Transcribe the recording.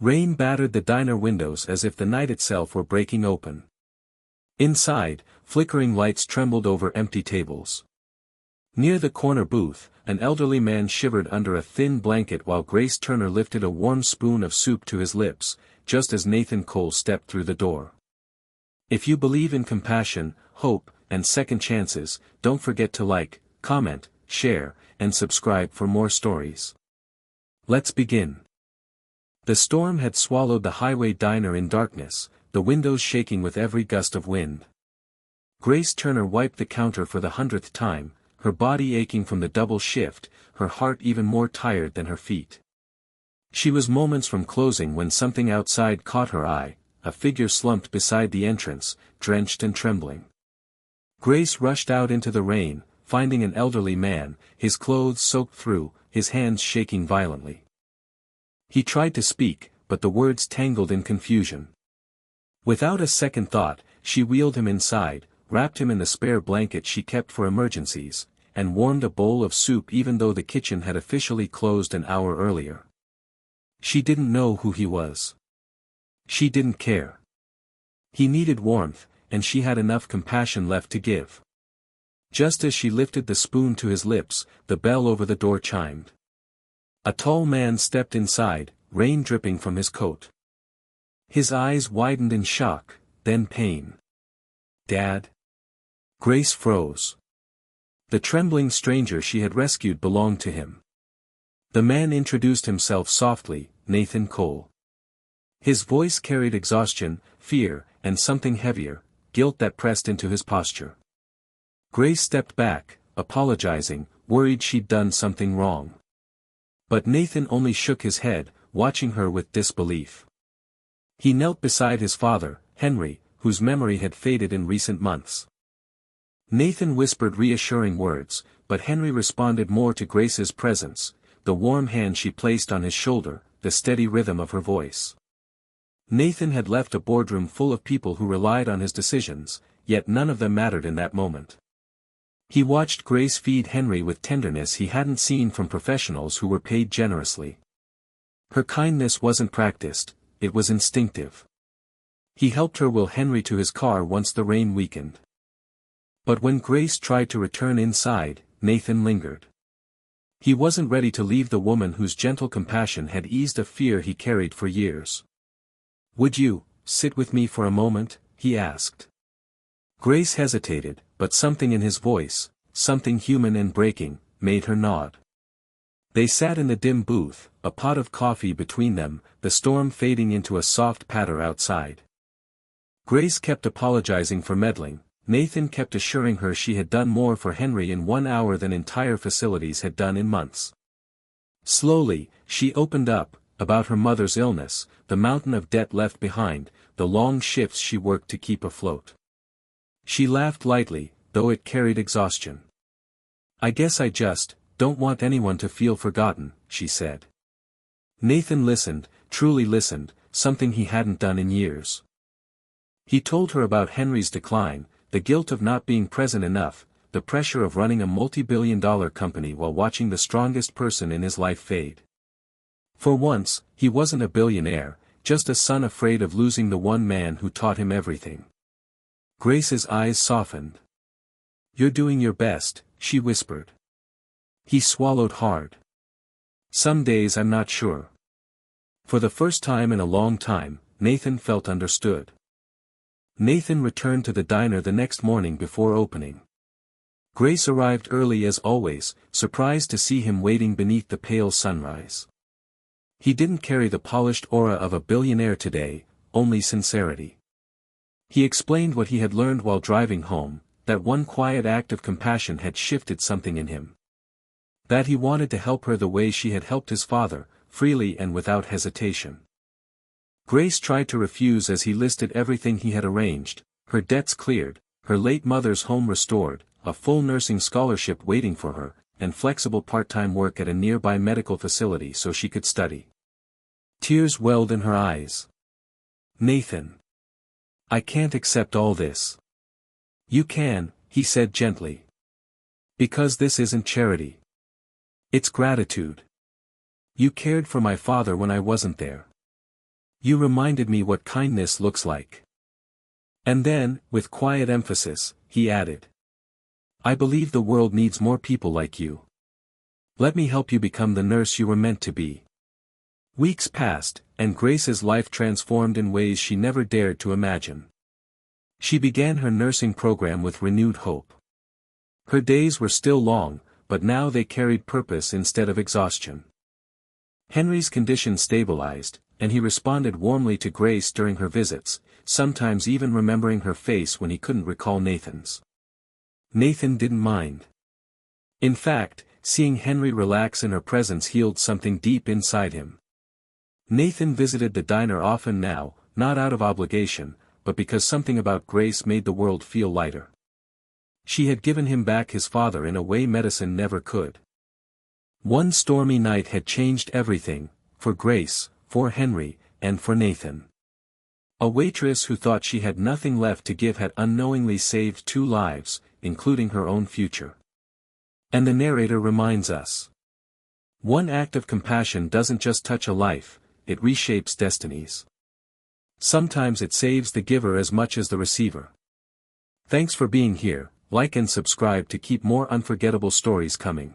Rain battered the diner windows as if the night itself were breaking open. Inside, flickering lights trembled over empty tables. Near the corner booth, an elderly man shivered under a thin blanket while Grace Turner lifted a warm spoon of soup to his lips, just as Nathan Cole stepped through the door. If you believe in compassion, hope, and second chances, don't forget to like, comment, share, and subscribe for more stories. Let's begin. The storm had swallowed the highway diner in darkness, the windows shaking with every gust of wind. Grace Turner wiped the counter for the 100th time, her body aching from the double shift, her heart even more tired than her feet. She was moments from closing when something outside caught her eye, a figure slumped beside the entrance, drenched and trembling. Grace rushed out into the rain, finding an elderly man, his clothes soaked through, his hands shaking violently. He tried to speak, but the words tangled in confusion. Without a second thought, she wheeled him inside, wrapped him in the spare blanket she kept for emergencies, and warmed a bowl of soup even though the kitchen had officially closed an hour earlier. She didn't know who he was. She didn't care. He needed warmth, and she had enough compassion left to give. Just as she lifted the spoon to his lips, the bell over the door chimed. A tall man stepped inside, rain dripping from his coat. His eyes widened in shock, then pain. "Dad?" Grace froze. The trembling stranger she had rescued belonged to him. The man introduced himself softly, Nathan Cole. His voice carried exhaustion, fear, and something heavier, guilt that pressed into his posture. Grace stepped back, apologizing, worried she'd done something wrong. But Nathan only shook his head, watching her with disbelief. He knelt beside his father, Henry, whose memory had faded in recent months. Nathan whispered reassuring words, but Henry responded more to Grace's presence, the warm hand she placed on his shoulder, the steady rhythm of her voice. Nathan had left a boardroom full of people who relied on his decisions, yet none of them mattered in that moment. He watched Grace feed Henry with tenderness he hadn't seen from professionals who were paid generously. Her kindness wasn't practiced, it was instinctive. He helped her wheel Henry to his car once the rain weakened. But when Grace tried to return inside, Nathan lingered. He wasn't ready to leave the woman whose gentle compassion had eased a fear he carried for years. "Would you sit with me for a moment?" he asked. Grace hesitated, but something in his voice, something human and breaking, made her nod. They sat in the dim booth, a pot of coffee between them, the storm fading into a soft patter outside. Grace kept apologizing for meddling, Nathan kept assuring her she had done more for Henry in 1 hour than entire facilities had done in months. Slowly, she opened up, about her mother's illness, the mountain of debt left behind, the long shifts she worked to keep afloat. She laughed lightly, though it carried exhaustion. "I guess I just don't want anyone to feel forgotten," she said. Nathan listened, truly listened, something he hadn't done in years. He told her about Henry's decline, the guilt of not being present enough, the pressure of running a multi-billion-dollar company while watching the strongest person in his life fade. For once, he wasn't a billionaire, just a son afraid of losing the one man who taught him everything. Grace's eyes softened. "You're doing your best," she whispered. He swallowed hard. "Some days I'm not sure." For the first time in a long time, Nathan felt understood. Nathan returned to the diner the next morning before opening. Grace arrived early as always, surprised to see him waiting beneath the pale sunrise. He didn't carry the polished aura of a billionaire today, only sincerity. He explained what he had learned while driving home, that one quiet act of compassion had shifted something in him. That he wanted to help her the way she had helped his father, freely and without hesitation. Grace tried to refuse as he listed everything he had arranged, her debts cleared, her late mother's home restored, a full nursing scholarship waiting for her, and flexible part-time work at a nearby medical facility so she could study. Tears welled in her eyes. "Nathan. I can't accept all this." "You can," he said gently. "Because this isn't charity. It's gratitude. You cared for my father when I wasn't there. You reminded me what kindness looks like. And then, with quiet emphasis, he added. I believe the world needs more people like you. Let me help you become the nurse you were meant to be. Weeks passed, and Grace's life transformed in ways she never dared to imagine. She began her nursing program with renewed hope. Her days were still long, but now they carried purpose instead of exhaustion. Henry's condition stabilized, and he responded warmly to Grace during her visits, sometimes even remembering her face when he couldn't recall Nathan's. Nathan didn't mind. In fact, seeing Henry relax in her presence healed something deep inside him. Nathan visited the diner often now, not out of obligation, but because something about Grace made the world feel lighter. She had given him back his father in a way medicine never could. One stormy night had changed everything, for Grace, for Henry, and for Nathan. A waitress who thought she had nothing left to give had unknowingly saved 2 lives, including her own future. And the narrator reminds us. One act of compassion doesn't just touch a life, it reshapes destinies. Sometimes it saves the giver as much as the receiver. Thanks for being here, like and subscribe to keep more unforgettable stories coming.